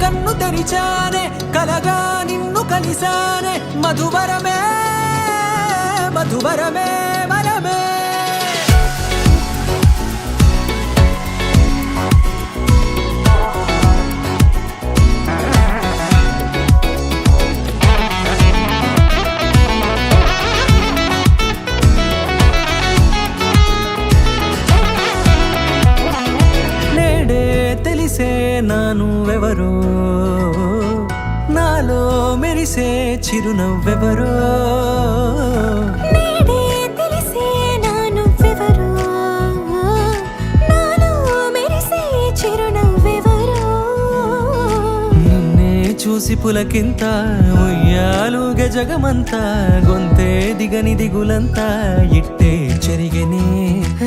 కన్ను తెరిచానే కలగా నిన్ను కలిసానే మధువరమే మధువరమే వరమే తెలిసే నానువెవరో నాలో మెరిసే చిరునవ్వెవరో తెలిసే నానువెవరో నాలో మెరిసే చిరునవ్వెవరో నిన్నే చూసి పులకింత ఉయ్యాలుగ జగమంతా గొంతే దిగని దిగులంతా ఇట్టే చెరిగనే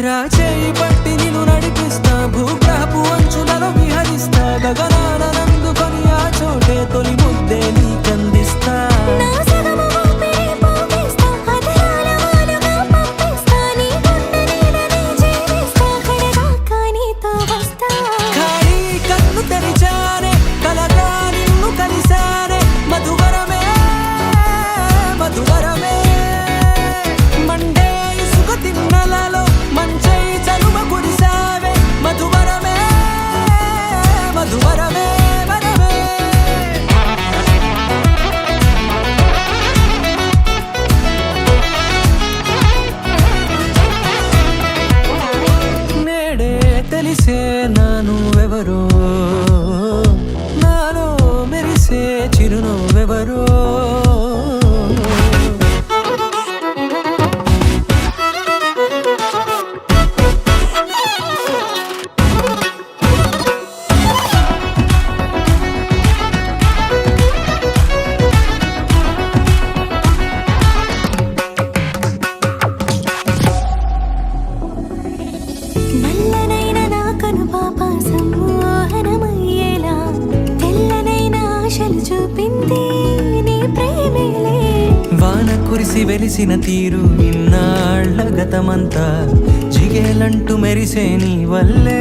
రాచేయి పట్టి నిన్ను నడిపిస్తా భూగ్రహపు అంచులలో విహరిస్తా గగనాన నందుకొని ఆ చోటే తొలి ముద్దే నీకందిస్తా నా సగము ఊపిరి పోగిస్తా అదరాల వాలుగా పంపిస్తా నీ గుండె నీడనే జీవిస్తా కడదాకా నీతో వస్తా ఖాళీ కన్ను తెరిచానే కలగా నిన్ను కలిసానే మధువరమే మధువరమే మండే ఇసుక తిన్నలలో మంచై చలువ కురిసావే మధువరమే మధువరమే వరమే నేడే తెలిసే నానువెవరో నాలో మెరిసే చిరునవ్వెవరో నల్లనైన నా కనుపాప సమ్మోహనమయ్యేలా తెల్లనైన ఆశలు చూపింది నీ ప్రేమేలే వాన కురిసి వెలిసిన తీరు ఇన్నాళ్ల గతమంతా జిగేలంటూ మెరిసే నీ వల్లే